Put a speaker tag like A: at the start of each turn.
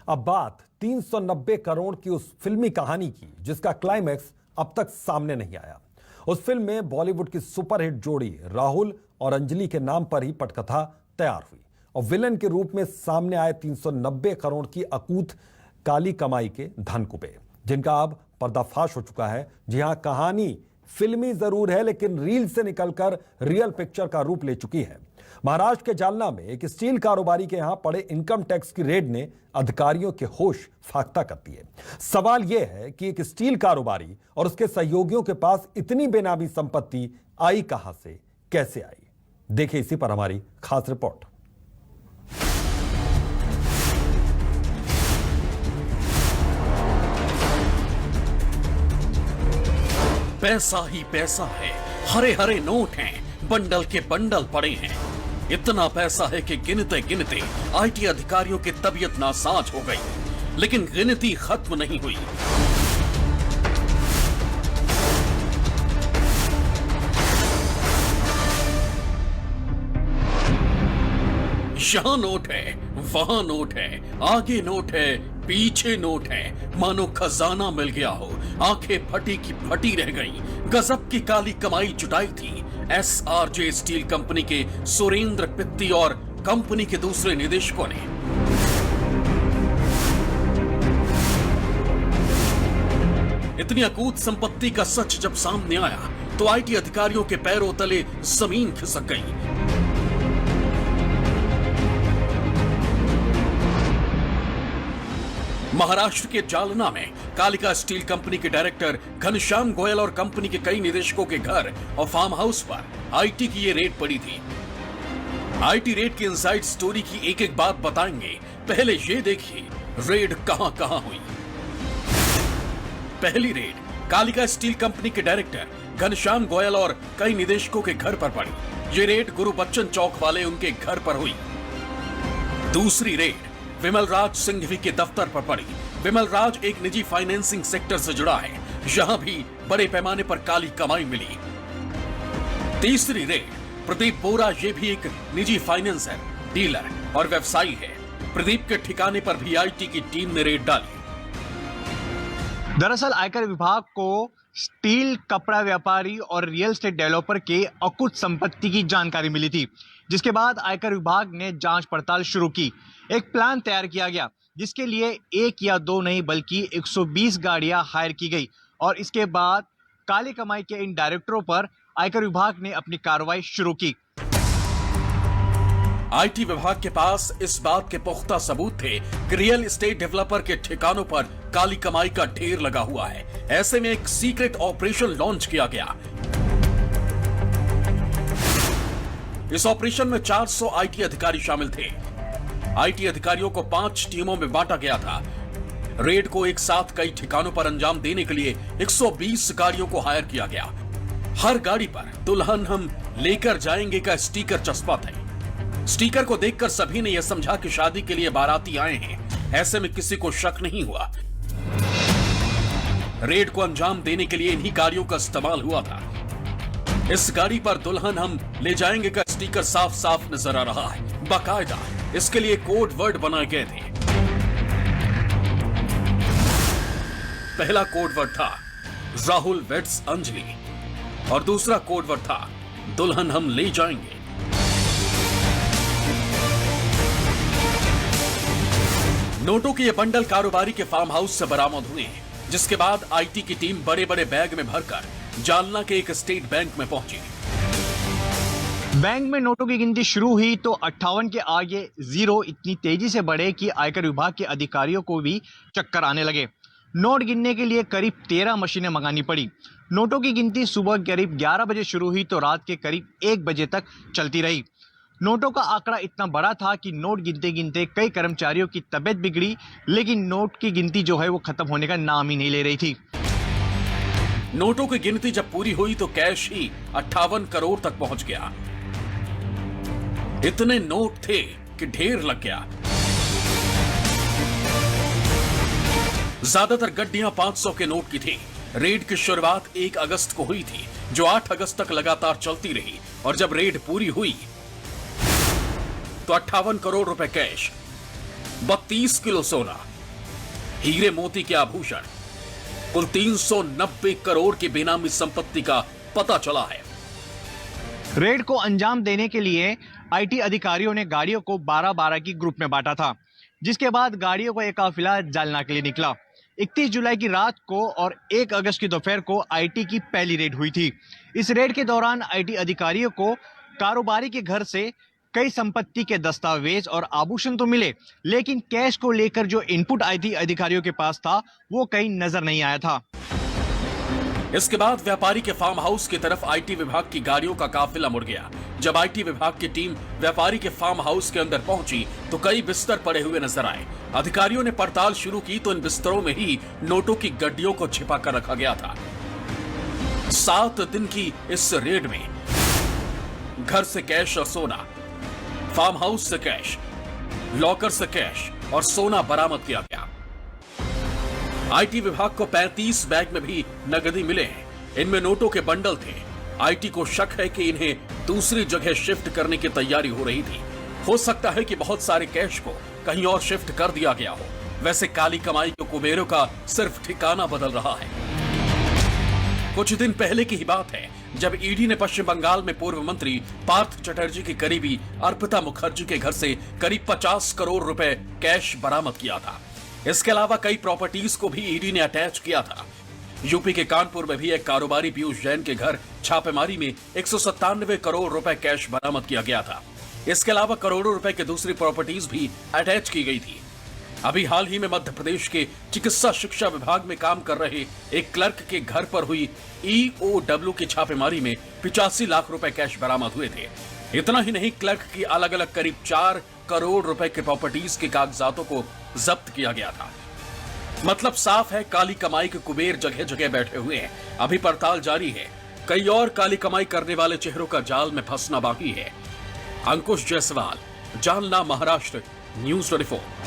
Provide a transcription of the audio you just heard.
A: अब बात 390 करोड़ की उस फिल्मी कहानी की जिसका क्लाइमैक्स अब तक सामने नहीं आया। उस फिल्म में बॉलीवुड की सुपरहिट जोड़ी राहुल और अंजलि के नाम पर ही पटकथा तैयार हुई और विलन के रूप में सामने आए 390 करोड़ की अकूत काली कमाई के धनकुबे, जिनका अब पर्दाफाश हो चुका है। जी हां, कहानी फिल्मी जरूर है लेकिन रील से निकलकर रियल पिक्चर का रूप ले चुकी है। महाराष्ट्र के जालना में एक स्टील कारोबारी के यहां पड़े इनकम टैक्स की रेड ने अधिकारियों के होश फाख्ता कर दिए। सवाल यह है कि एक स्टील कारोबारी और उसके सहयोगियों के पास इतनी बेनामी संपत्ति आई कहां से, कैसे आई? देखिए इसी पर हमारी खास रिपोर्ट।
B: पैसा ही पैसा है, हरे हरे नोट हैं, बंडल के बंडल पड़े हैं। इतना पैसा है कि गिनते गिनते आईटी अधिकारियों की तबीयत नासाज हो गई, लेकिन गिनती खत्म नहीं हुई। यहां नोट है, वहां नोट है, आगे नोट है, पीछे नोट है, मानो खजाना मिल गया हो। आंखें फटी की फटी रह गईं। गजब की काली कमाई जुटाई थी एसआरजे स्टील कंपनी के सुरेंद्र पित्ती और कंपनी के दूसरे निदेशकों ने। इतनी अकूत संपत्ति का सच जब सामने आया तो आईटी अधिकारियों के पैरों तले जमीन खिसक गई। महाराष्ट्र के जालना में कालिका स्टील कंपनी के डायरेक्टर घनश्याम गोयल और कंपनी के कई निदेशकों के घर और फार्म हाउस पर आईटी की ये रेड पड़ी थी। आईटी रेड की इनसाइड स्टोरी की एक एक बात बताएंगे। पहले ये देखिए रेड कहां कहां हुई। पहली रेड कालिका स्टील कंपनी के डायरेक्टर घनश्याम गोयल और कई निदेशकों के घर पर पड़ी। ये रेड गुरु बच्चन चौक वाले उनके घर पर हुई। दूसरी रेड विमल राज सिंघवी के दफ्तर पर पड़ी। विमल राज एक निजी फाइनेंसिंग सेक्टर से जुड़ा है, यहां भी बड़े पैमाने पर काली कमाई मिली। तीसरी रेड प्रदीप बोरा, ये भी एक निजी फाइनेंसर, डीलर और व्यवसायी है। प्रदीप के ठिकाने पर भी आईटी की टीम ने रेड डाली।
C: दरअसल आयकर विभाग को स्टील, कपड़ा व्यापारी और रियल एस्टेट डेवलपर के अकुत संपत्ति की जानकारी मिली थी, जिसके बाद आयकर विभाग ने जांच पड़ताल शुरू की। एक प्लान तैयार किया गया जिसके लिए एक या दो नहीं बल्कि 120 गाड़ियां हायर की गई और इसके बाद काली कमाई के इन डायरेक्टरों पर आयकर विभाग ने अपनी कार्रवाई शुरू की।
B: आईटी विभाग के पास इस बात के पुख्ता सबूत थे कि रियल एस्टेट डेवलपर के ठिकानों पर काली कमाई का ढेर लगा हुआ है। ऐसे में एक सीक्रेट ऑपरेशन लॉन्च किया गया। इस ऑपरेशन में 400 आईटी अधिकारी शामिल थे। आईटी अधिकारियों को 5 टीमों में बांटा गया था। रेड को एक साथ कई ठिकानों पर अंजाम देने के लिए 120 गाड़ियों को हायर किया गया। हर गाड़ी पर दुल्हन हम लेकर जाएंगे का स्टिकर चस्पा थे। स्टिकर को देखकर सभी ने यह समझा कि शादी के लिए बाराती आए हैं। ऐसे में किसी को शक नहीं हुआ। रेड को अंजाम देने के लिए इन्हीं गाड़ियों का इस्तेमाल हुआ था। इस गाड़ी पर दुल्हन हम ले जाएंगे का स्टिकर साफ साफ नजर आ रहा है। बाकायदा इसके लिए कोड वर्ड बनाए गए थे। पहला कोड वर्ड था राहुल वेड्स अंजलि और दूसरा कोड वर्ड था दुल्हन हम ले जाएंगे। नोटों के ये बंडल कारोबारी के फार्म हाउस से बरामद हुए, जिसके बाद आईटी की टीम बड़े बड़े बैग में भरकर जालना के एक स्टेट बैंक में पहुंची।
C: बैंक में नोटों की गिनती शुरू हुई तो 58 के आगे जीरो इतनी तेजी से बढ़े कि आयकर विभाग के अधिकारियों को भी चक्कर आने लगे। नोट गिनने के लिए करीब 13 मशीनें मंगानी पड़ी। नोटों की गिनती सुबह करीब 11 बजे शुरू हुई तो रात के करीब 1 बजे तक चलती रही। नोटों का आंकड़ा इतना बड़ा था कि नोट गिनते गिनते कई कर्मचारियों की तबीयत बिगड़ी, लेकिन नोट की गिनती जो है वो खत्म होने का नाम ही नहीं ले रही थी।
B: नोटों की गिनती जब पूरी हुई तो कैश ही 58 करोड़ तक पहुंच गया। इतने नोट थे कि ढेर लग गया। ज्यादातर गड्डियां 500 के नोट की थी। रेड की शुरुआत 1 अगस्त को हुई थी, जो 8 अगस्त तक लगातार चलती रही और जब रेड पूरी हुई तो 58 करोड़ रुपए कैश, 32 किलो सोना, हीरे मोती के आभूषण, कुल 390 करोड़ की बेनामी संपत्ति का पता चला है।
C: रेड को अंजाम देने के लिए आईटी अधिकारियों ने गाड़ियों को 12-12 की ग्रुप में बांटा था, जिसके बाद गाड़ियों का एक काफिला जालना के लिए निकला। 31 जुलाई की रात को और 1 अगस्त की दोपहर को आईटी की पहली रेड हुई थी। इस रेड के दौरान आईटी अधिकारियों को कारोबारी के घर से कई संपत्ति के दस्तावेज और आभूषण तो मिले, लेकिन कैश को लेकर जो इनपुट आईटी अधिकारियों के पास था वो कहीं नजर नहीं आया था।
B: इसके बाद व्यापारी के फार्म हाउस की तरफ आईटी विभाग की गाड़ियों का काफिला मुड़ गया। जब आईटी विभाग की टीम व्यापारी के फार्म हाउस के अंदर पहुंची तो कई बिस्तर पड़े हुए नजर आए। अधिकारियों ने पड़ताल शुरू की तो इन बिस्तरों में ही नोटों की गड्डियों को छिपा कर रखा गया था। 7 दिन की इस रेड में घर से कैश और सोना, फार्म हाउस से कैश, लॉकर से कैश और सोना बरामद किया गया। आईटी विभाग को 35 बैग में भी नकदी मिले हैं। इनमें नोटों के बंडल थे। आईटी को शक है कि इन्हें दूसरी जगह शिफ्ट करने की तैयारी हो रही थी। हो सकता है कि बहुत सारे कैश को कहीं और शिफ्ट कर दिया गया हो। वैसे काली कमाई के कुबेरों का सिर्फ ठिकाना बदल रहा है। कुछ दिन पहले की ही बात है जब ईडी ने पश्चिम बंगाल में पूर्व मंत्री पार्थ चटर्जी की करीबी अर्पिता मुखर्जी के घर से करीब 50 करोड़ रुपए कैश बरामद किया था। इसके अलावा कई प्रॉपर्टीज को भी ईडी ने अटैच किया था। यूपी के कानपुर में भी एक कारोबारी पीयूष जैन के घर छापेमारी में 197 करोड़ रुपए कैश बरामद किया गया था। इसके अलावा करोड़ों रुपए की दूसरी प्रॉपर्टीज भी अटैच की गई थी। अभी हाल ही में मध्य प्रदेश के चिकित्सा शिक्षा विभाग में काम कर रहे एक क्लर्क के घर पर हुई EOW की छापेमारी में 85 लाख रुपए कैश बरामद हुए थे। इतना ही नहीं, क्लर्क की अलग अलग करीब 4 करोड़ रुपए के प्रॉपर्टीज के कागजातों को जब्त किया गया था। मतलब साफ है, काली कमाई के कुबेर जगह जगह बैठे हुए हैं। अभी पड़ताल जारी है। कई और काली कमाई करने वाले चेहरों का जाल में फंसना बाकी है। अंकुश जायसवाल, जालना, महाराष्ट्र, News 24।